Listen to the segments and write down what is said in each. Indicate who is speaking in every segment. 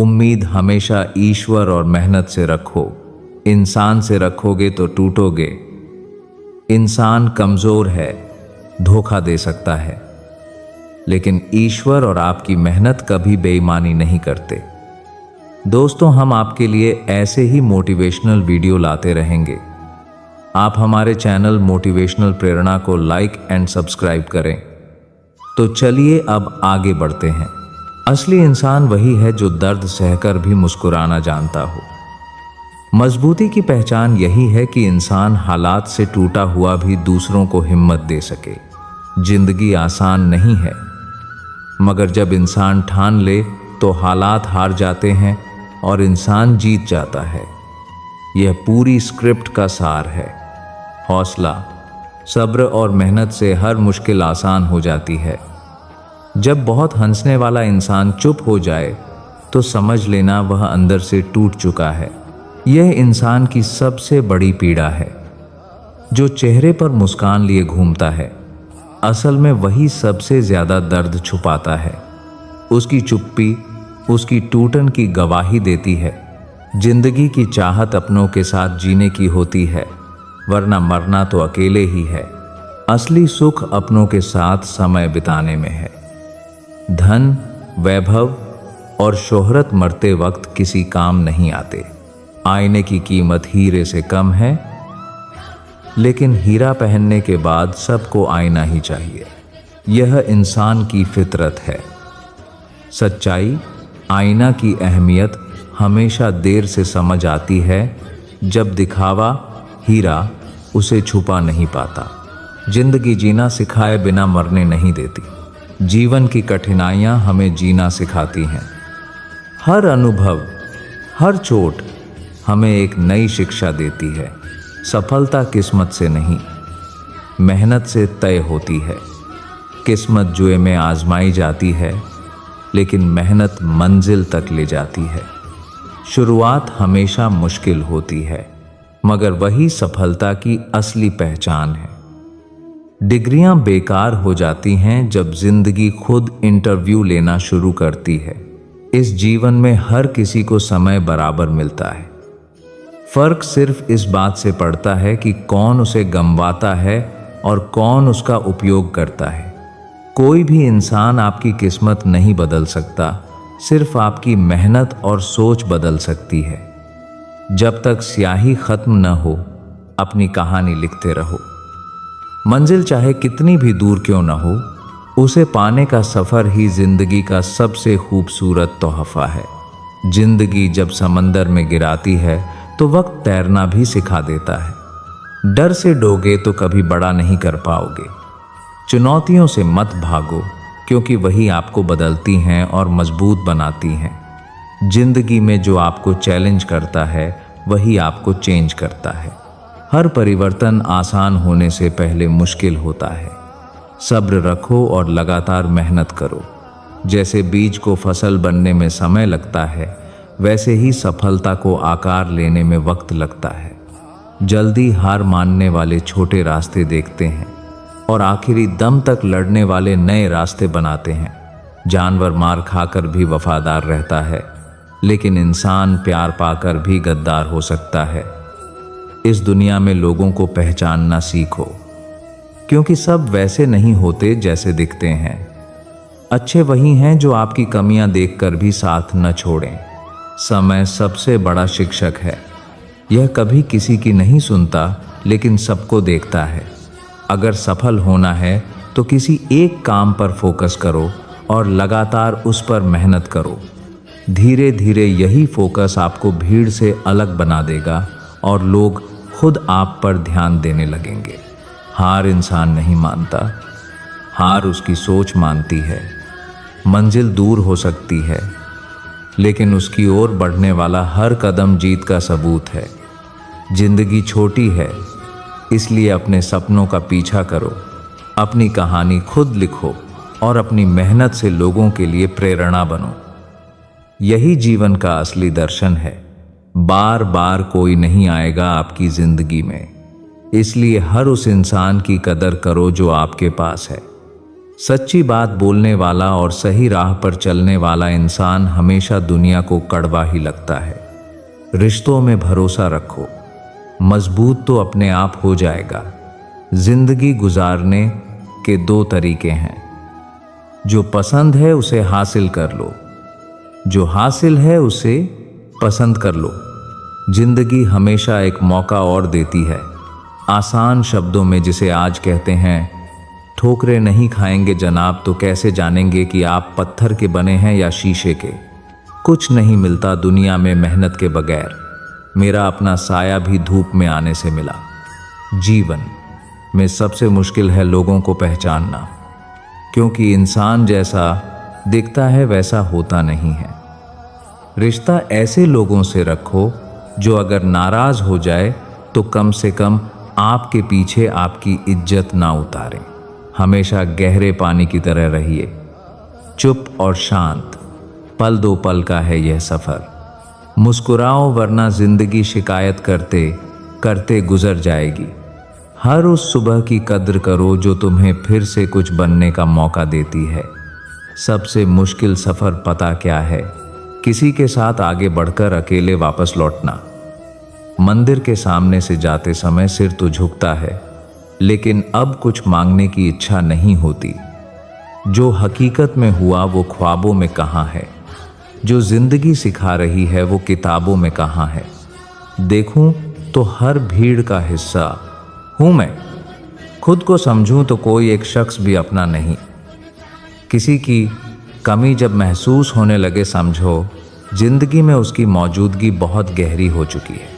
Speaker 1: उम्मीद हमेशा ईश्वर और मेहनत से रखो। इंसान से रखोगे तो टूटोगे। इंसान कमजोर है, धोखा दे सकता है, लेकिन ईश्वर और आपकी मेहनत कभी बेईमानी नहीं करते। दोस्तों, हम आपके लिए ऐसे ही मोटिवेशनल वीडियो लाते रहेंगे। आप हमारे चैनल मोटिवेशनल प्रेरणा को लाइक एंड सब्सक्राइब करें। तो चलिए अब आगे बढ़ते हैं। असली इंसान वही है जो दर्द सहकर भी मुस्कुराना जानता हो। मजबूती की पहचान यही है कि इंसान हालात से टूटा हुआ भी दूसरों को हिम्मत दे सके। जिंदगी आसान नहीं है, मगर जब इंसान ठान ले तो हालात हार जाते हैं और इंसान जीत जाता है। यह पूरी स्क्रिप्ट का सार है। हौसला, सब्र और मेहनत से हर मुश्किल आसान हो जाती है। जब बहुत हंसने वाला इंसान चुप हो जाए तो समझ लेना वह अंदर से टूट चुका है। यह इंसान की सबसे बड़ी पीड़ा है। जो चेहरे पर मुस्कान लिए घूमता है, असल में वही सबसे ज्यादा दर्द छुपाता है। उसकी चुप्पी उसकी टूटन की गवाही देती है। जिंदगी की चाहत अपनों के साथ जीने की होती है, वरना मरना तो अकेले ही है। असली सुख अपनों के साथ समय बिताने में है। धन, वैभव और शोहरत मरते वक्त किसी काम नहीं आते। आईने की कीमत हीरे से कम है, लेकिन हीरा पहनने के बाद सबको आईना ही चाहिए। यह इंसान की फितरत है। सच्चाई, आईना की अहमियत हमेशा देर से समझ आती है। जब दिखावा हीरा उसे छुपा नहीं पाता। जिंदगी जीना सिखाए बिना मरने नहीं देती। जीवन की कठिनाइयां हमें जीना सिखाती हैं। हर अनुभव, हर चोट हमें एक नई शिक्षा देती है। सफलता किस्मत से नहीं, मेहनत से तय होती है। किस्मत जुए में आजमाई जाती है, लेकिन मेहनत मंजिल तक ले जाती है। शुरुआत हमेशा मुश्किल होती है, मगर वही सफलता की असली पहचान है। डिग्रियां बेकार हो जाती हैं जब जिंदगी खुद इंटरव्यू लेना शुरू करती है। इस जीवन में हर किसी को समय बराबर मिलता है। फर्क सिर्फ इस बात से पड़ता है कि कौन उसे गंवाता है और कौन उसका उपयोग करता है। कोई भी इंसान आपकी किस्मत नहीं बदल सकता, सिर्फ आपकी मेहनत और सोच बदल सकती है। जब तक स्याही खत्म न हो, अपनी कहानी लिखते रहो। मंजिल चाहे कितनी भी दूर क्यों न हो, उसे पाने का सफर ही जिंदगी का सबसे खूबसूरत तोहफा है। जिंदगी जब समंदर में गिराती है तो वक्त तैरना भी सिखा देता है। डर से डोगे तो कभी बड़ा नहीं कर पाओगे। चुनौतियों से मत भागो, क्योंकि वही आपको बदलती हैं और मजबूत बनाती हैं। जिंदगी में जो आपको चैलेंज करता है, वही आपको चेंज करता है। हर परिवर्तन आसान होने से पहले मुश्किल होता है। सब्र रखो और लगातार मेहनत करो। जैसे बीज को फसल बनने में समय लगता है, वैसे ही सफलता को आकार लेने में वक्त लगता है। जल्दी हार मानने वाले छोटे रास्ते देखते हैं और आखिरी दम तक लड़ने वाले नए रास्ते बनाते हैं। जानवर मार खाकर भी वफादार रहता है, लेकिन इंसान प्यार पाकर भी गद्दार हो सकता है। इस दुनिया में लोगों को पहचानना सीखो, क्योंकि सब वैसे नहीं होते जैसे दिखते हैं। अच्छे वही हैं जो आपकी कमियां देखकर भी साथ न छोड़ें। समय सबसे बड़ा शिक्षक है। यह कभी किसी की नहीं सुनता, लेकिन सबको देखता है। अगर सफल होना है तो किसी एक काम पर फोकस करो और लगातार उस पर मेहनत करो। धीरे धीरे यही फोकस आपको भीड़ से अलग बना देगा और लोग खुद आप पर ध्यान देने लगेंगे। हार इंसान नहीं मानता, हार उसकी सोच मानती है। मंजिल दूर हो सकती है, लेकिन उसकी ओर बढ़ने वाला हर कदम जीत का सबूत है। जिंदगी छोटी है, इसलिए अपने सपनों का पीछा करो। अपनी कहानी खुद लिखो और अपनी मेहनत से लोगों के लिए प्रेरणा बनो। यही जीवन का असली दर्शन है। बार बार कोई नहीं आएगा आपकी जिंदगी में, इसलिए हर उस इंसान की कदर करो जो आपके पास है। सच्ची बात बोलने वाला और सही राह पर चलने वाला इंसान हमेशा दुनिया को कड़वा ही लगता है। रिश्तों में भरोसा रखो, मजबूत तो अपने आप हो जाएगा। जिंदगी गुजारने के दो तरीके हैं, जो पसंद है उसे हासिल कर लो, जो हासिल है उसे पसंद कर लो। जिंदगी हमेशा एक मौका और देती है। आसान शब्दों में जिसे आज कहते हैं, ठोकरें नहीं खाएंगे जनाब तो कैसे जानेंगे कि आप पत्थर के बने हैं या शीशे के। कुछ नहीं मिलता दुनिया में मेहनत के बगैर। मेरा अपना साया भी धूप में आने से मिला। जीवन में सबसे मुश्किल है लोगों को पहचानना, क्योंकि इंसान जैसा दिखता है वैसा होता नहीं है। रिश्ता ऐसे लोगों से रखो जो अगर नाराज हो जाए तो कम से कम आपके पीछे आपकी इज्जत ना उतारें। हमेशा गहरे पानी की तरह रहिए, चुप और शांत। पल दो पल का है यह सफर। मुस्कुराओ वरना जिंदगी शिकायत करते करते गुजर जाएगी। हर उस सुबह की कद्र करो जो तुम्हें फिर से कुछ बनने का मौका देती है। सबसे मुश्किल सफर पता क्या है? किसी के साथ आगे बढ़कर अकेले वापस लौटना। मंदिर के सामने से जाते समय सिर तो झुकता है, लेकिन अब कुछ मांगने की इच्छा नहीं होती। जो हकीकत में हुआ वो ख्वाबों में कहाँ है? जो जिंदगी सिखा रही है वो किताबों में कहाँ है? देखूं तो हर भीड़ का हिस्सा हूं मैं। खुद को समझूं तो कोई एक शख्स भी अपना नहीं। किसी की कमी जब महसूस होने लगे समझो जिंदगी में उसकी मौजूदगी बहुत गहरी हो चुकी है।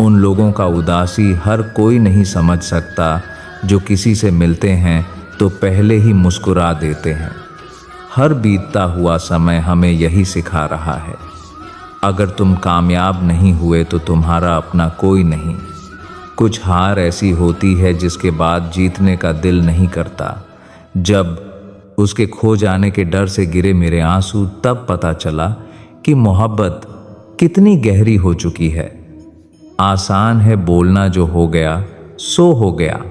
Speaker 1: उन लोगों का उदासी हर कोई नहीं समझ सकता जो किसी से मिलते हैं तो पहले ही मुस्कुरा देते हैं। हर बीतता हुआ समय हमें यही सिखा रहा है, अगर तुम कामयाब नहीं हुए तो तुम्हारा अपना कोई नहीं। कुछ हार ऐसी होती है जिसके बाद जीतने का दिल नहीं करता। जब उसके खो जाने के डर से गिरे मेरे आंसू, तब पता चला कि मोहब्बत कितनी गहरी हो चुकी है। आसान है बोलना जो हो गया सो हो गया।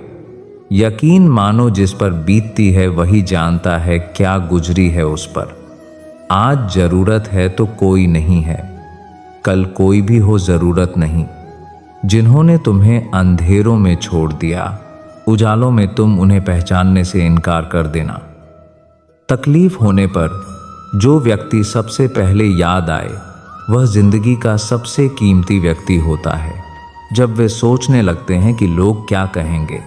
Speaker 1: यकीन मानो जिस पर बीतती है वही जानता है क्या गुजरी है उस पर। आज जरूरत है तो कोई नहीं है, कल कोई भी हो जरूरत नहीं। जिन्होंने तुम्हें अंधेरों में छोड़ दिया, उजालों में तुम उन्हें पहचानने से इनकार कर देना। तकलीफ होने पर जो व्यक्ति सबसे पहले याद आए वह जिंदगी का सबसे कीमती व्यक्ति होता है। जब वे सोचने लगते हैं कि लोग क्या कहेंगे,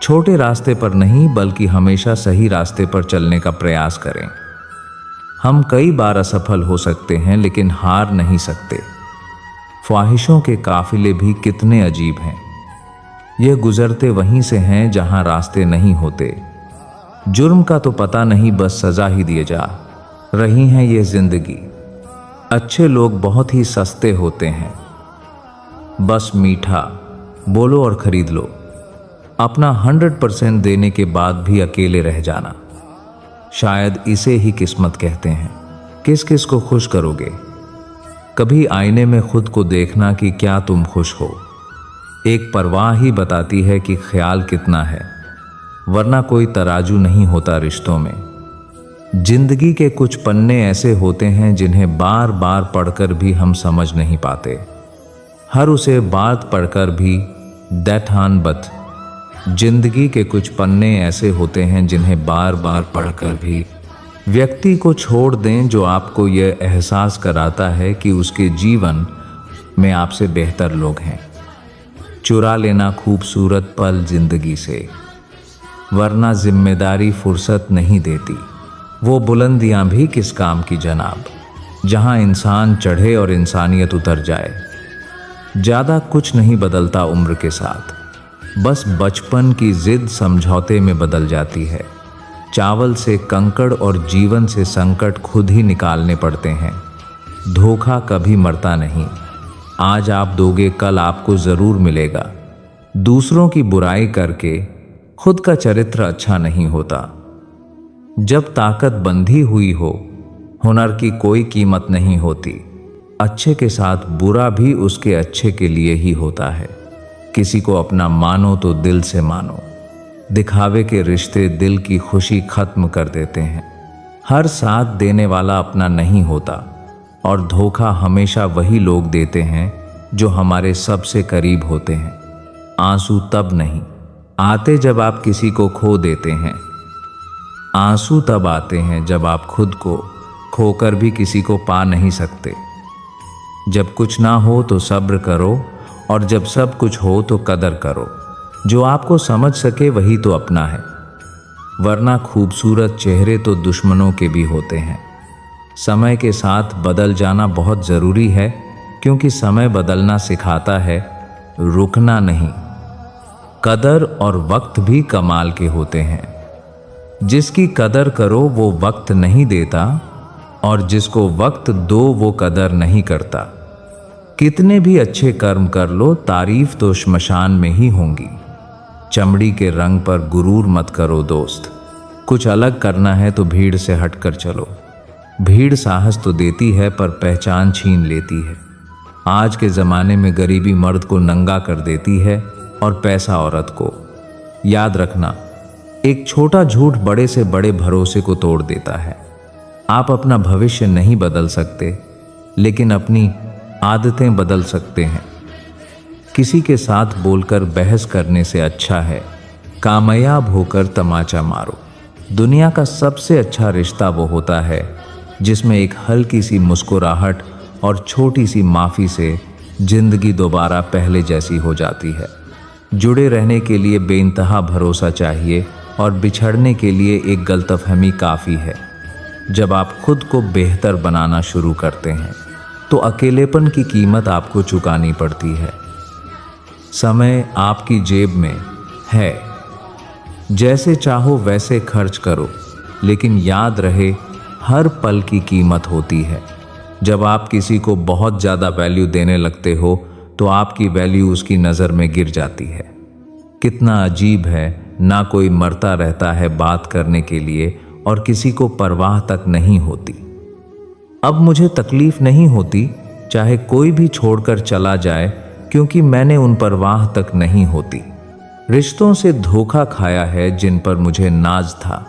Speaker 1: छोटे रास्ते पर नहीं बल्कि हमेशा सही रास्ते पर चलने का प्रयास करें। हम कई बार असफल हो सकते हैं लेकिन हार नहीं सकते। ख्वाहिशों के काफिले भी कितने अजीब हैं। यह गुजरते वहीं से हैं जहां रास्ते नहीं होते। जुर्म का तो पता नहीं, बस सजा ही दिए जा रही है ये जिंदगी। अच्छे लोग बहुत ही सस्ते होते हैं, बस मीठा बोलो और खरीद लो। अपना 100% देने के बाद भी अकेले रह जाना, शायद इसे ही किस्मत कहते हैं। किस किस को खुश करोगे? कभी आईने में खुद को देखना कि क्या तुम खुश हो। एक परवाह ही बताती है कि ख्याल कितना है, वरना कोई तराजू नहीं होता रिश्तों में। जिंदगी के कुछ पन्ने ऐसे होते हैं जिन्हें बार बार पढ़कर भी हम समझ नहीं पाते। हर उसे बात पढ़कर भी दैठान बत। जिंदगी के कुछ पन्ने ऐसे होते हैं जिन्हें बार बार पढ़कर भी व्यक्ति को छोड़ दें जो आपको यह एहसास कराता है कि उसके जीवन में आपसे बेहतर लोग हैं। चुरा लेना खूबसूरत पल जिंदगी से, वरना जिम्मेदारी फुर्सत नहीं देती। वो बुलंदियां भी किस काम की जनाब, जहां इंसान चढ़े और इंसानियत उतर जाए। ज़्यादा कुछ नहीं बदलता उम्र के साथ, बस बचपन की जिद समझौते में बदल जाती है। चावल से कंकड़ और जीवन से संकट खुद ही निकालने पड़ते हैं। धोखा कभी मरता नहीं। आज आप दोगे कल आपको ज़रूर मिलेगा। दूसरों की बुराई करके खुद का चरित्र अच्छा नहीं होता। जब ताकत बंधी हुई हो, हुनर की कोई कीमत नहीं होती। अच्छे के साथ बुरा भी उसके अच्छे के लिए ही होता है। किसी को अपना मानो तो दिल से मानो। दिखावे के रिश्ते दिल की खुशी खत्म कर देते हैं। हर साथ देने वाला अपना नहीं होता और धोखा हमेशा वही लोग देते हैं जो हमारे सबसे करीब होते हैं। आंसू तब नहीं आते जब आप किसी को खो देते हैं, आंसू तब आते हैं जब आप खुद को खोकर भी किसी को पा नहीं सकते। जब कुछ ना हो तो सब्र करो और जब सब कुछ हो तो कदर करो। जो आपको समझ सके वही तो अपना है, वरना खूबसूरत चेहरे तो दुश्मनों के भी होते हैं। समय के साथ बदल जाना बहुत ज़रूरी है, क्योंकि समय बदलना सिखाता है, रुकना नहीं। कदर और वक्त भी कमाल के होते हैं। जिसकी कदर करो वो वक्त नहीं देता, और जिसको वक्त दो वो कदर नहीं करता। कितने भी अच्छे कर्म कर लो, तारीफ तो श्मशान में ही होंगी। चमड़ी के रंग पर गुरूर मत करो दोस्त। कुछ अलग करना है तो भीड़ से हटकर चलो। भीड़ साहस तो देती है पर पहचान छीन लेती है। आज के ज़माने में गरीबी मर्द को नंगा कर देती है और पैसा औरत को। याद रखना, एक छोटा झूठ बड़े से बड़े भरोसे को तोड़ देता है। आप अपना भविष्य नहीं बदल सकते, लेकिन अपनी आदतें बदल सकते हैं। किसी के साथ बोलकर बहस करने से अच्छा है कामयाब होकर तमाचा मारो। दुनिया का सबसे अच्छा रिश्ता वो होता है जिसमें एक हल्की सी मुस्कुराहट और छोटी सी माफ़ी से जिंदगी दोबारा पहले जैसी हो जाती है। जुड़े रहने के लिए बेइंतहा भरोसा चाहिए और बिछड़ने के लिए एक गलतफहमी काफ़ी है। जब आप खुद को बेहतर बनाना शुरू करते हैं तो अकेलेपन की कीमत आपको चुकानी पड़ती है। समय आपकी जेब में है, जैसे चाहो वैसे खर्च करो, लेकिन याद रहे हर पल की कीमत होती है। जब आप किसी को बहुत ज़्यादा वैल्यू देने लगते हो तो आपकी वैल्यू उसकी नज़र में गिर जाती है। कितना अजीब है, ना कोई मरता रहता है बात करने के लिए और किसी को परवाह तक नहीं होती। अब मुझे तकलीफ नहीं होती चाहे कोई भी छोड़कर चला जाए, क्योंकि मैंने उन परवाह तक नहीं होती। रिश्तों से धोखा खाया है जिन पर मुझे नाज था।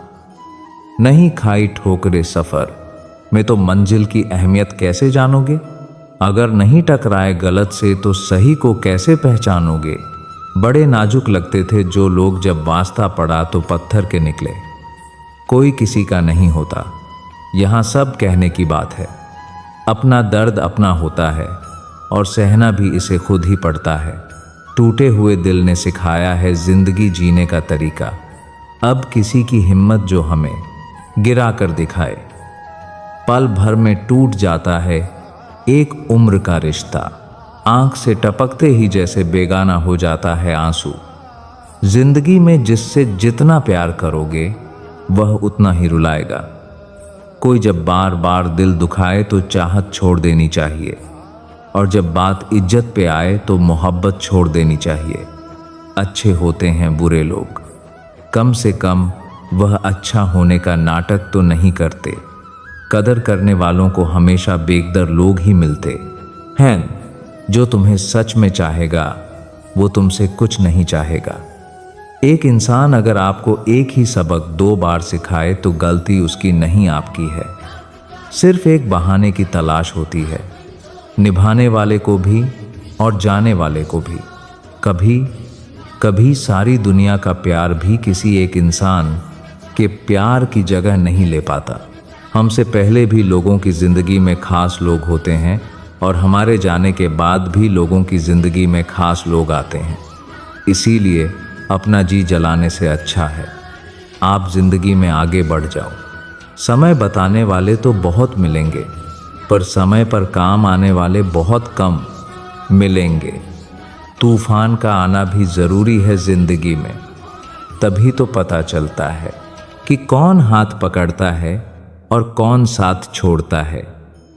Speaker 1: नहीं खाई ठोकरे सफ़र में तो मंजिल की अहमियत कैसे जानोगे? अगर नहीं टकराए गलत से तो सही को कैसे पहचानोगे? बड़े नाजुक लगते थे जो लोग, जब वास्ता पड़ा तो पत्थर के निकले। कोई किसी का नहीं होता, यहाँ सब कहने की बात है। अपना दर्द अपना होता है और सहना भी इसे खुद ही पड़ता है। टूटे हुए दिल ने सिखाया है जिंदगी जीने का तरीका। अब किसी की हिम्मत जो हमें गिरा कर दिखाए। पल भर में टूट जाता है एक उम्र का रिश्ता। आंख से टपकते ही जैसे बेगाना हो जाता है आंसू। जिंदगी में जिससे जितना प्यार करोगे वह उतना ही रुलाएगा। कोई जब बार बार दिल दुखाए तो चाहत छोड़ देनी चाहिए, और जब बात इज्जत पे आए तो मोहब्बत छोड़ देनी चाहिए। अच्छे होते हैं बुरे लोग, कम से कम वह अच्छा होने का नाटक तो नहीं करते। कदर करने वालों को हमेशा बेकदर लोग ही मिलते हैं। जो तुम्हें सच में चाहेगा वो तुमसे कुछ नहीं चाहेगा। एक इंसान अगर आपको एक ही सबक 2 बार सिखाए तो गलती उसकी नहीं आपकी है। सिर्फ एक बहाने की तलाश होती है, निभाने वाले को भी और जाने वाले को भी। कभी कभी सारी दुनिया का प्यार भी किसी एक इंसान के प्यार की जगह नहीं ले पाता। हमसे पहले भी लोगों की ज़िंदगी में खास लोग होते हैं और हमारे जाने के बाद भी लोगों की ज़िंदगी में खास लोग आते हैं। इसीलिए अपना जी जलाने से अच्छा है आप ज़िंदगी में आगे बढ़ जाओ। समय बताने वाले तो बहुत मिलेंगे, पर समय पर काम आने वाले बहुत कम मिलेंगे। तूफान का आना भी ज़रूरी है ज़िंदगी में, तभी तो पता चलता है कि कौन हाथ पकड़ता है और कौन साथ छोड़ता है।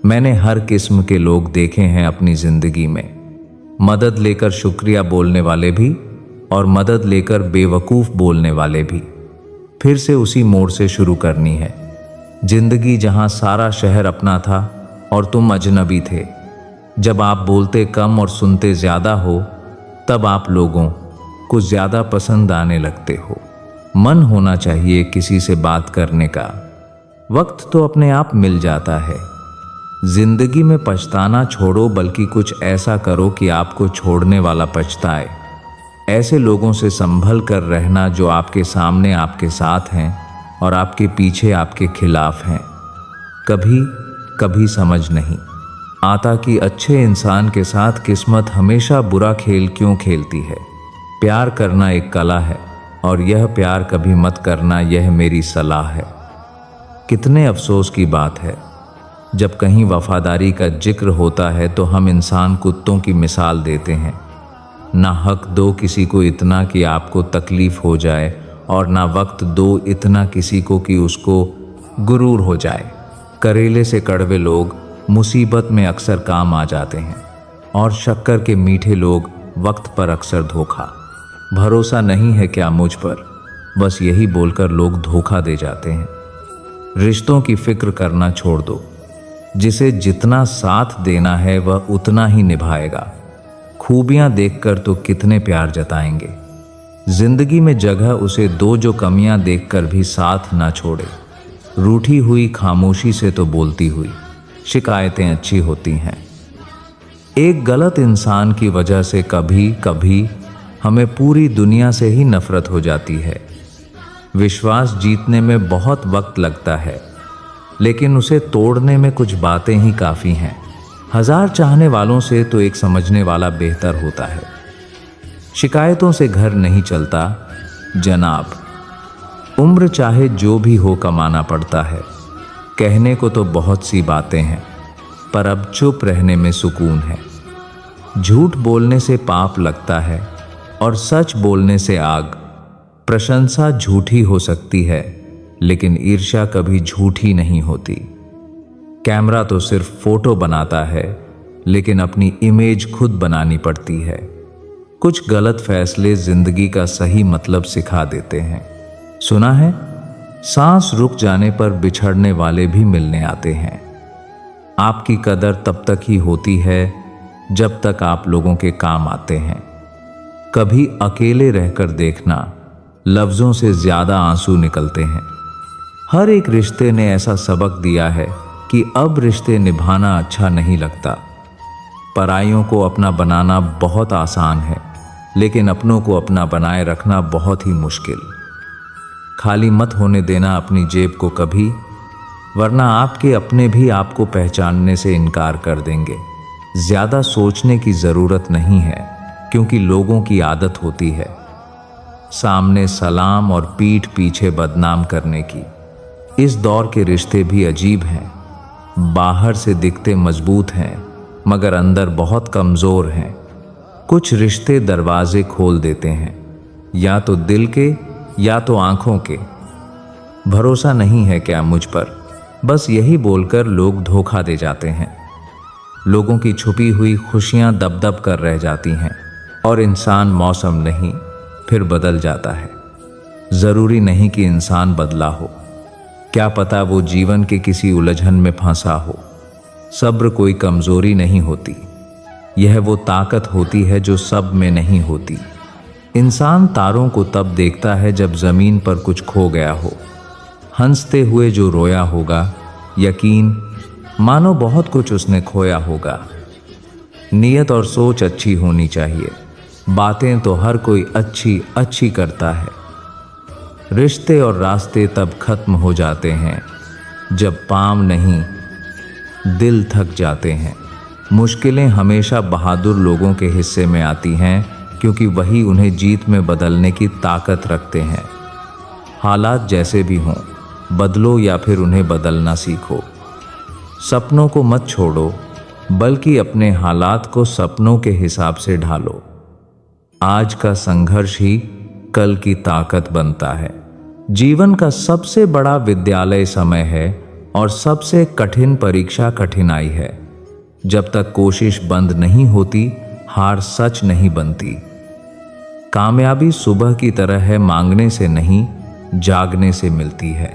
Speaker 1: मैंने हर किस्म के लोग देखे हैं अपनी ज़िंदगी में, मदद लेकर शुक्रिया बोलने वाले भी और मदद लेकर बेवकूफ़ बोलने वाले भी। फिर से उसी मोड़ से शुरू करनी है। जिंदगी जहां सारा शहर अपना था और तुम अजनबी थे। जब आप बोलते कम और सुनते ज़्यादा हो तब आप लोगों को ज़्यादा पसंद आने लगते हो। मन होना चाहिए किसी से बात करने का। वक्त तो अपने आप मिल जाता है। जिंदगी में पछताना छोड़ो, बल्कि कुछ ऐसा करो कि आपको छोड़ने वाला पछताए। ऐसे लोगों से संभल कर रहना जो आपके सामने आपके साथ हैं और आपके पीछे आपके खिलाफ हैं। कभी कभी समझ नहीं आता कि अच्छे इंसान के साथ किस्मत हमेशा बुरा खेल क्यों खेलती है। प्यार करना एक कला है और यह प्यार कभी मत करना, यह मेरी सलाह है। कितने अफसोस की बात है, जब कहीं वफादारी का जिक्र होता है तो हम इंसान कुत्तों की मिसाल देते हैं। ना हक दो किसी को इतना कि आपको तकलीफ हो जाए, और ना वक्त दो इतना किसी को कि उसको गुरूर हो जाए। करेले से कड़वे लोग मुसीबत में अक्सर काम आ जाते हैं, और शक्कर के मीठे लोग वक्त पर अक्सर धोखा। भरोसा नहीं है क्या मुझ पर, बस यही बोलकर लोग धोखा दे जाते हैं। रिश्तों की फिक्र करना छोड़ दो। जिसे जितना साथ देना है वह उतना ही निभाएगा। खूबियां देखकर तो कितने प्यार जताएंगे। जिंदगी में जगह उसे दो जो कमियां देखकर भी साथ ना छोड़े। रूठी हुई खामोशी से तो बोलती हुई शिकायतें अच्छी होती हैं। एक गलत इंसान की वजह से कभी कभी हमें पूरी दुनिया से ही नफरत हो जाती है। विश्वास जीतने में बहुत वक्त लगता है, लेकिन उसे तोड़ने में कुछ बातें ही काफ़ी हैं। 1000 चाहने वालों से तो एक समझने वाला बेहतर होता है। शिकायतों से घर नहीं चलता जनाब। उम्र चाहे जो भी हो कमाना पड़ता है। कहने को तो बहुत सी बातें हैं, पर अब चुप रहने में सुकून है। झूठ बोलने से पाप लगता है और सच बोलने से आग। प्रशंसा झूठी हो सकती है, लेकिन ईर्ष्या कभी झूठी नहीं होती। कैमरा तो सिर्फ फोटो बनाता है, लेकिन अपनी इमेज खुद बनानी पड़ती है। कुछ गलत फैसले जिंदगी का सही मतलब सिखा देते हैं। सुना है, सांस रुक जाने पर बिछड़ने वाले भी मिलने आते हैं। आपकी कदर तब तक ही होती है जब तक आप लोगों के काम आते हैं। कभी अकेले रहकर देखना, लफ्ज़ों से ज़्यादा आंसू निकलते हैं। हर एक रिश्ते ने ऐसा सबक दिया है कि अब रिश्ते निभाना अच्छा नहीं लगता। पराइयों को अपना बनाना बहुत आसान है, लेकिन अपनों को अपना बनाए रखना बहुत ही मुश्किल। खाली मत होने देना अपनी जेब को कभी, वरना आपके अपने भी आपको पहचानने से इनकार कर देंगे। ज़्यादा सोचने की ज़रूरत नहीं है, क्योंकि लोगों की आदत होती है सामने सलाम और पीठ पीछे बदनाम करने की। इस दौर के रिश्ते भी अजीब हैं। बाहर से दिखते मजबूत हैं, मगर अंदर बहुत कमज़ोर हैं। कुछ रिश्ते दरवाजे खोल देते हैं, या तो दिल के या तो आंखों के। भरोसा नहीं है क्या मुझ पर, बस यही बोलकर लोग धोखा दे जाते हैं। लोगों की छुपी हुई खुशियां दब-दब कर रह जाती हैं, और इंसान मौसम नहीं फिर बदल जाता है। ज़रूरी नहीं कि इंसान बदला हो, क्या पता वो जीवन के किसी उलझन में फंसा हो। सब्र कोई कमज़ोरी नहीं होती, यह वो ताकत होती है जो सब में नहीं होती। इंसान तारों को तब देखता है जब ज़मीन पर कुछ खो गया हो। हंसते हुए जो रोया होगा, यकीन मानो बहुत कुछ उसने खोया होगा। नीयत और सोच अच्छी होनी चाहिए। बातें तो हर कोई अच्छी अच्छी करता है। रिश्ते और रास्ते तब खत्म हो जाते हैं जब पाँव नहीं दिल थक जाते हैं। मुश्किलें हमेशा बहादुर लोगों के हिस्से में आती हैं, क्योंकि वही उन्हें जीत में बदलने की ताकत रखते हैं। हालात जैसे भी हों, बदलो या फिर उन्हें बदलना सीखो। सपनों को मत छोड़ो, बल्कि अपने हालात को सपनों के हिसाब से ढालो। आज का संघर्ष ही कल की ताकत बनता है। जीवन का सबसे बड़ा विद्यालय समय है, और सबसे कठिन परीक्षा कठिनाई है। जब तक कोशिश बंद नहीं होती, हार सच नहीं बनती। कामयाबी सुबह की तरह है, मांगने से नहीं जागने से मिलती है।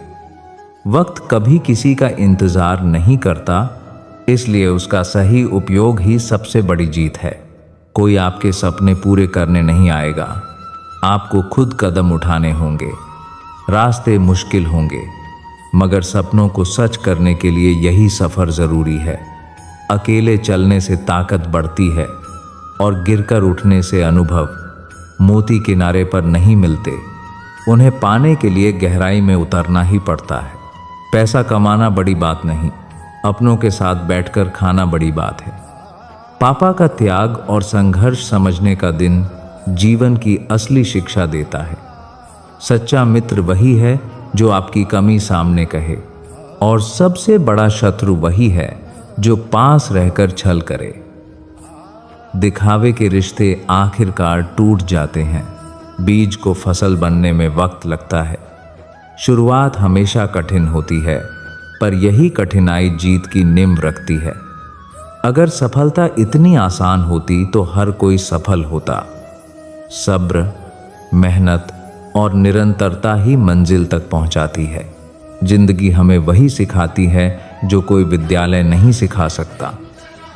Speaker 1: वक्त कभी किसी का इंतजार नहीं करता, इसलिए उसका सही उपयोग ही सबसे बड़ी जीत है। कोई आपके सपने पूरे करने नहीं आएगा, आपको खुद कदम उठाने होंगे। रास्ते मुश्किल होंगे, मगर सपनों को सच करने के लिए यही सफ़र ज़रूरी है। अकेले चलने से ताकत बढ़ती है और गिरकर उठने से अनुभव। मोती किनारे पर नहीं मिलते, उन्हें पाने के लिए गहराई में उतरना ही पड़ता है। पैसा कमाना बड़ी बात नहीं, अपनों के साथ बैठकर खाना बड़ी बात है। पापा का त्याग और संघर्ष समझने का दिन जीवन की असली शिक्षा देता है। सच्चा मित्र वही है जो आपकी कमी सामने कहे, और सबसे बड़ा शत्रु वही है जो पास रहकर छल करे। दिखावे के रिश्ते आखिरकार टूट जाते हैं। बीज को फसल बनने में वक्त लगता है। शुरुआत हमेशा कठिन होती है, पर यही कठिनाई जीत की नींव रखती है। अगर सफलता इतनी आसान होती तो हर कोई सफल होता। सब्र, मेहनत और निरंतरता ही मंजिल तक पहुंचाती है। जिंदगी हमें वही सिखाती है जो कोई विद्यालय नहीं सिखा सकता।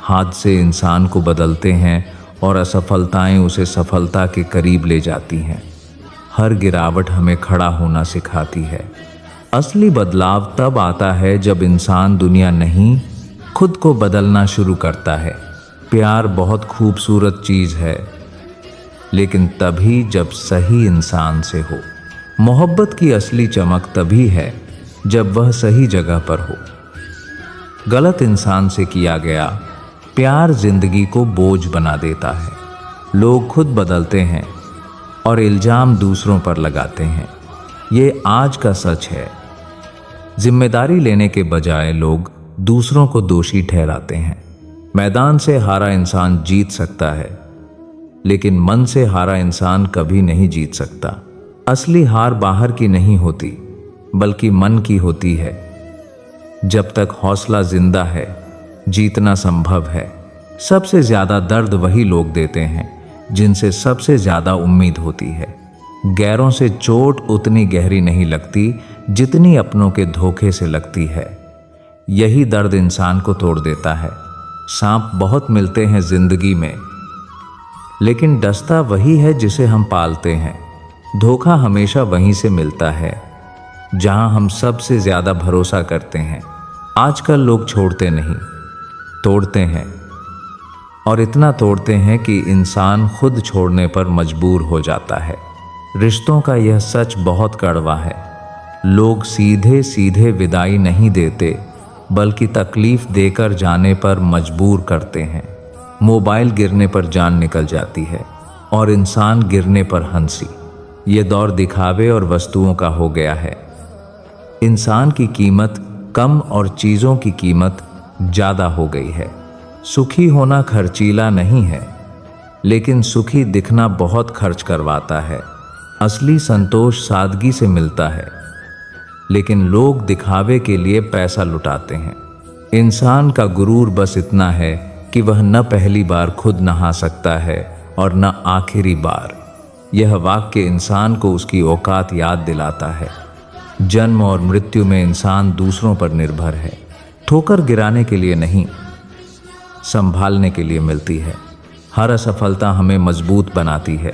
Speaker 1: हादसे इंसान को बदलते हैं और असफलताएं उसे सफलता के करीब ले जाती हैं। हर गिरावट हमें खड़ा होना सिखाती है। असली बदलाव तब आता है जब इंसान दुनिया नहीं, खुद को बदलना शुरू करता है। प्यार बहुत खूबसूरत चीज़ है, लेकिन तभी जब सही इंसान से हो। मोहब्बत की असली चमक तभी है जब वह सही जगह पर हो। गलत इंसान से किया गया प्यार जिंदगी को बोझ बना देता है। लोग खुद बदलते हैं और इल्जाम दूसरों पर लगाते हैं। ये आज का सच है। जिम्मेदारी लेने के बजाय लोग दूसरों को दोषी ठहराते हैं। मैदान से हारा इंसान जीत सकता है, लेकिन मन से हारा इंसान कभी नहीं जीत सकता। असली हार बाहर की नहीं होती, बल्कि मन की होती है। जब तक हौसला जिंदा है, जीतना संभव है। सबसे ज्यादा दर्द वही लोग देते हैं जिनसे सबसे ज्यादा उम्मीद होती है। गैरों से चोट उतनी गहरी नहीं लगती जितनी अपनों के धोखे से लगती है। यही दर्द इंसान को तोड़ देता है। सांप बहुत मिलते हैं जिंदगी में, लेकिन डसता वही है जिसे हम पालते हैं। धोखा हमेशा वहीं से मिलता है जहां हम सबसे ज्यादा भरोसा करते हैं। आजकल लोग छोड़ते नहीं, तोड़ते हैं, और इतना तोड़ते हैं कि इंसान खुद छोड़ने पर मजबूर हो जाता है। रिश्तों का यह सच बहुत कड़वा है। लोग सीधे सीधे विदाई नहीं देते, बल्कि तकलीफ देकर जाने पर मजबूर करते हैं। मोबाइल गिरने पर जान निकल जाती है और इंसान गिरने पर हंसी। ये दौर दिखावे और वस्तुओं का हो गया है। इंसान की कीमत कम और चीज़ों की कीमत ज़्यादा हो गई है। सुखी होना खर्चीला नहीं है, लेकिन सुखी दिखना बहुत खर्च करवाता है। असली संतोष सादगी से मिलता है, लेकिन लोग दिखावे के लिए पैसा लुटाते हैं। इंसान का गुरूर बस इतना है कि वह न पहली बार खुद नहा सकता है और न आखिरी बार। यह वाक्य इंसान को उसकी औकात याद दिलाता है। जन्म और मृत्यु में इंसान दूसरों पर निर्भर है। ठोकर गिराने के लिए नहीं, संभालने के लिए मिलती है। हर असफलता हमें मजबूत बनाती है।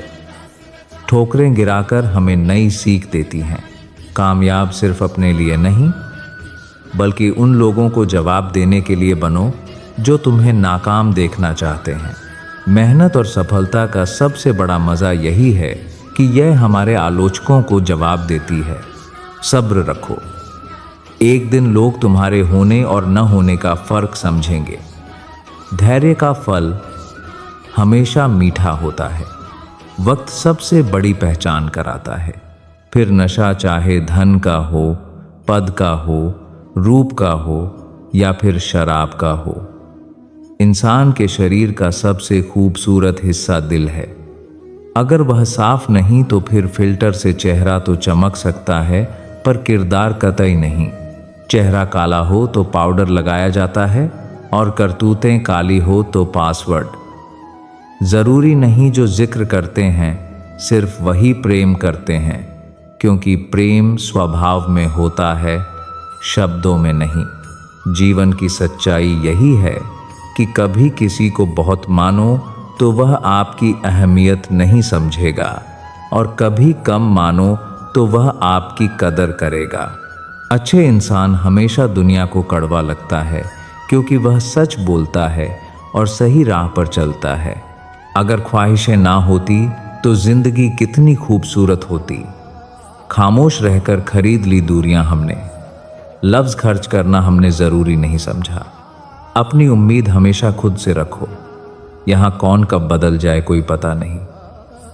Speaker 1: ठोकरें गिराकर हमें नई सीख देती हैं। कामयाब सिर्फ अपने लिए नहीं, बल्कि उन लोगों को जवाब देने के लिए बनो जो तुम्हें नाकाम देखना चाहते हैं। मेहनत और सफलता का सबसे बड़ा मज़ा यही है कि यह हमारे आलोचकों को जवाब देती है। सब्र रखो, एक दिन लोग तुम्हारे होने और न होने का फर्क समझेंगे। धैर्य का फल हमेशा मीठा होता है। वक्त सबसे बड़ी पहचान कराता है। फिर नशा चाहे धन का हो, पद का हो, रूप का हो या फिर शराब का हो, इंसान के शरीर का सबसे खूबसूरत हिस्सा दिल है। अगर वह साफ नहीं तो फिर फिल्टर से चेहरा तो चमक सकता है, पर किरदार कतई नहीं। चेहरा काला हो तो पाउडर लगाया जाता है, और करतूतें काली हो तो पासवर्ड। ज़रूरी नहीं जो जिक्र करते हैं, सिर्फ वही प्रेम करते हैं, क्योंकि प्रेम स्वभाव में होता है, शब्दों में नहीं। जीवन की सच्चाई यही है कि कभी किसी को बहुत मानो तो वह आपकी अहमियत नहीं समझेगा, और कभी कम मानो तो वह आपकी कदर करेगा। अच्छे इंसान हमेशा दुनिया को कड़वा लगता है क्योंकि वह सच बोलता है और सही राह पर चलता है। अगर ख्वाहिशें ना होती तो जिंदगी कितनी खूबसूरत होती। खामोश रहकर खरीद ली दूरियां हमने, लफ्ज़ खर्च करना हमने ज़रूरी नहीं समझा। अपनी उम्मीद हमेशा खुद से रखो, यहाँ कौन कब बदल जाए कोई पता नहीं।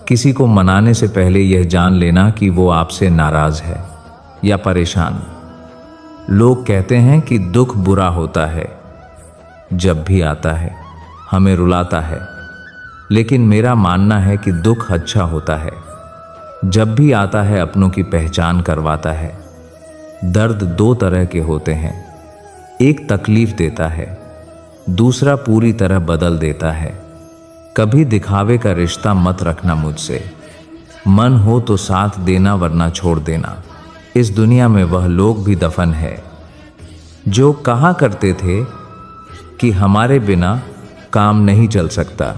Speaker 1: किसी को मनाने से पहले यह जान लेना कि वो आपसे नाराज़ है या परेशान। लोग कहते हैं कि दुख बुरा होता है, जब भी आता है हमें रुलाता है, लेकिन मेरा मानना है कि दुख अच्छा होता है। जब भी आता है अपनों की पहचान करवाता है। दर्द दो तरह के होते हैं, एक तकलीफ देता है, दूसरा पूरी तरह बदल देता है। कभी दिखावे का रिश्ता मत रखना मुझसे, मन हो तो साथ देना वरना छोड़ देना। इस दुनिया में वह लोग भी दफन है जो कहा करते थे कि हमारे बिना काम नहीं चल सकता।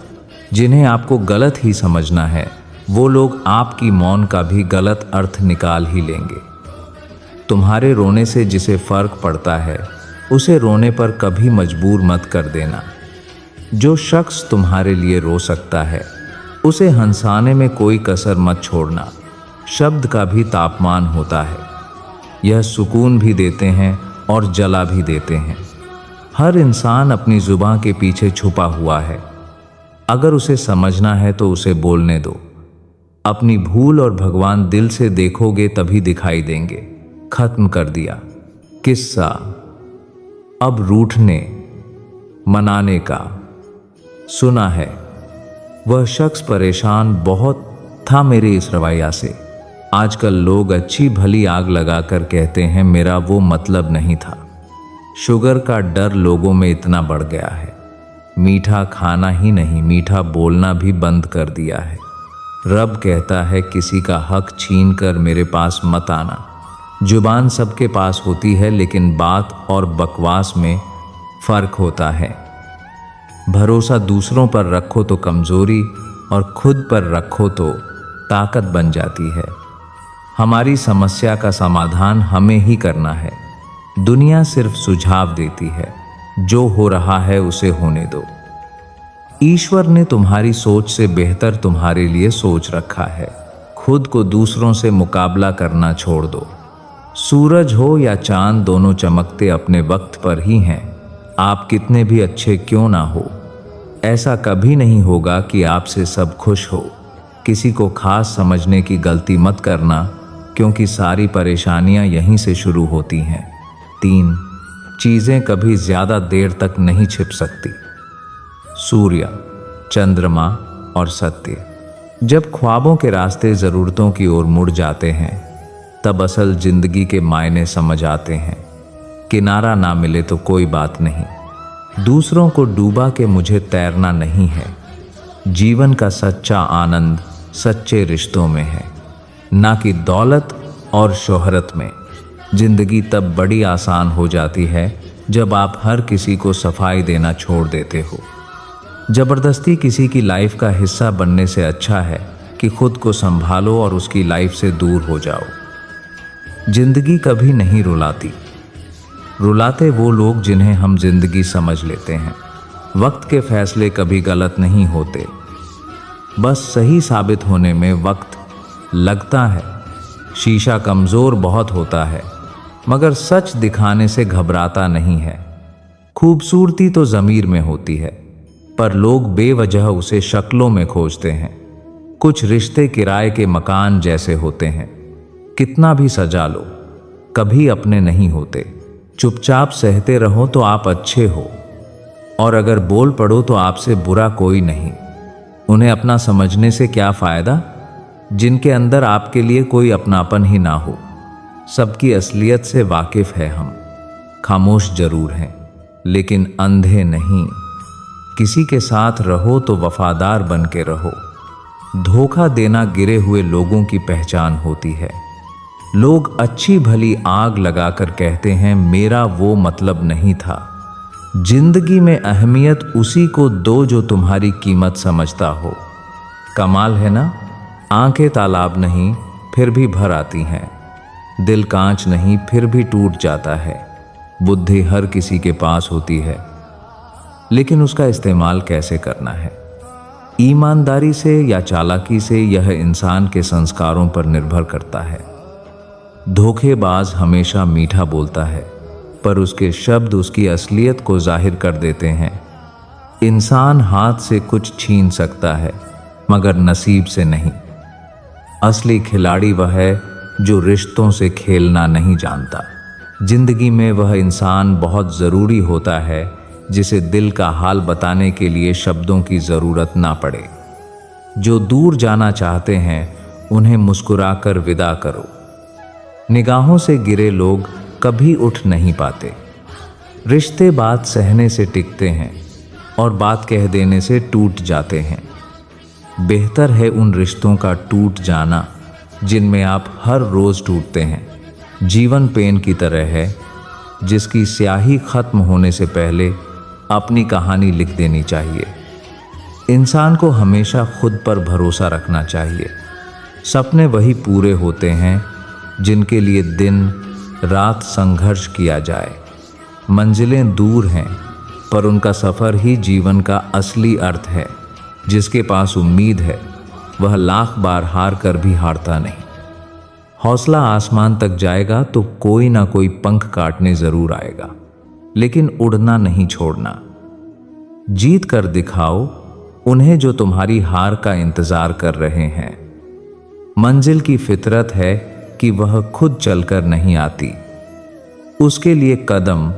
Speaker 1: जिन्हें आपको गलत ही समझना है वो लोग आपकी मौन का भी गलत अर्थ निकाल ही लेंगे। तुम्हारे रोने से जिसे फर्क पड़ता है उसे रोने पर कभी मजबूर मत कर देना। जो शख्स तुम्हारे लिए रो सकता है उसे हंसाने में कोई कसर मत छोड़ना। शब्द का भी तापमान होता है, यह सुकून भी देते हैं और जला भी देते हैं। हर इंसान अपनी जुबान के पीछे छुपा हुआ है, अगर उसे समझना है तो उसे बोलने दो। अपनी भूल और भगवान दिल से देखोगे तभी दिखाई देंगे। खत्म कर दिया किस्सा, अब रूठने मनाने का। सुना है वह शख्स परेशान बहुत था मेरे इस रवैया से। आजकल लोग अच्छी भली आग लगाकर कहते हैं मेरा वो मतलब नहीं था। शुगर का डर लोगों में इतना बढ़ गया है, मीठा खाना ही नहीं मीठा बोलना भी बंद कर दिया है। रब कहता है किसी का हक छीन कर मेरे पास मत आना। जुबान सबके पास होती है लेकिन बात और बकवास में फ़र्क होता है। भरोसा दूसरों पर रखो तो कमज़ोरी और खुद पर रखो तो ताकत बन जाती है। हमारी समस्या का समाधान हमें ही करना है। दुनिया सिर्फ सुझाव देती है, जो हो रहा है उसे होने दो। ईश्वर ने तुम्हारी सोच से बेहतर तुम्हारे लिए सोच रखा है। खुद को दूसरों से मुकाबला करना छोड़ दो। सूरज हो या चांद दोनों चमकते अपने वक्त पर ही हैं। आप कितने भी अच्छे क्यों ना हो, ऐसा कभी नहीं होगा कि आपसे सब खुश हो। किसी को खास समझने की गलती मत करना, क्योंकि सारी परेशानियां यहीं से शुरू होती हैं। 3 चीज़ें कभी ज़्यादा देर तक नहीं छिप सकती, सूर्य, चंद्रमा और सत्य। जब ख्वाबों के रास्ते ज़रूरतों की ओर मुड़ जाते हैं तब असल जिंदगी के मायने समझ आते हैं। किनारा ना मिले तो कोई बात नहीं, दूसरों को डूबा के मुझे तैरना नहीं है। जीवन का सच्चा आनंद सच्चे रिश्तों में है, ना कि दौलत और शोहरत में। जिंदगी तब बड़ी आसान हो जाती है जब आप हर किसी को सफाई देना छोड़ देते हो। ज़बरदस्ती किसी की लाइफ का हिस्सा बनने से अच्छा है कि खुद को संभालो और उसकी लाइफ से दूर हो जाओ। जिंदगी कभी नहीं रुलाती, रुलाते वो लोग जिन्हें हम जिंदगी समझ लेते हैं। वक्त के फैसले कभी गलत नहीं होते, बस सही साबित होने में वक्त लगता है। शीशा कमज़ोर बहुत होता है मगर सच दिखाने से घबराता नहीं है। खूबसूरती तो ज़मीर में होती है, पर लोग बेवजह उसे शक्लों में खोजते हैं। कुछ रिश्ते किराए के मकान जैसे होते हैं, कितना भी सजा लो कभी अपने नहीं होते। चुपचाप सहते रहो तो आप अच्छे हो, और अगर बोल पड़ो तो आपसे बुरा कोई नहीं। उन्हें अपना समझने से क्या फ़ायदा जिनके अंदर आपके लिए कोई अपनापन ही ना हो। सबकी असलियत से वाकिफ़ है हम, खामोश जरूर हैं लेकिन अंधे नहीं। किसी के साथ रहो तो वफादार बन के रहो। धोखा देना गिरे हुए लोगों की पहचान होती है। लोग अच्छी भली आग लगाकर कहते हैं मेरा वो मतलब नहीं था। जिंदगी में अहमियत उसी को दो जो तुम्हारी कीमत समझता हो। कमाल है ना, आंखें तालाब नहीं फिर भी भर आती हैं। दिल कांच नहीं फिर भी टूट जाता है। बुद्धि हर किसी के पास होती है, लेकिन उसका इस्तेमाल कैसे करना है, ईमानदारी से या चालाकी से, यह इंसान के संस्कारों पर निर्भर करता है। धोखेबाज हमेशा मीठा बोलता है, पर उसके शब्द उसकी असलियत को जाहिर कर देते हैं। इंसान हाथ से कुछ छीन सकता है, मगर नसीब से नहीं। असली खिलाड़ी वह है जो रिश्तों से खेलना नहीं जानता। जिंदगी में वह इंसान बहुत ज़रूरी होता है जिसे दिल का हाल बताने के लिए शब्दों की ज़रूरत ना पड़े। जो दूर जाना चाहते हैं उन्हें मुस्कुराकर विदा करो। निगाहों से गिरे लोग कभी उठ नहीं पाते। रिश्ते बात सहने से टिकते हैं और बात कह देने से टूट जाते हैं। बेहतर है उन रिश्तों का टूट जाना जिनमें आप हर रोज़ टूटते हैं। जीवन पेन की तरह है जिसकी स्याही खत्म होने से पहले अपनी कहानी लिख देनी चाहिए। इंसान को हमेशा खुद पर भरोसा रखना चाहिए। सपने वही पूरे होते हैं जिनके लिए दिन रात संघर्ष किया जाए। मंजिलें दूर हैं, पर उनका सफ़र ही जीवन का असली अर्थ है। जिसके पास उम्मीद है वह लाख बार हार कर भी हारता नहीं। हौसला आसमान तक जाएगा तो कोई ना कोई पंख काटने ज़रूर आएगा, लेकिन उड़ना नहीं छोड़ना। जीत कर दिखाओ उन्हें जो तुम्हारी हार का इंतज़ार कर रहे हैं। मंजिल की फितरत है कि वह खुद चलकर नहीं आती, उसके लिए कदम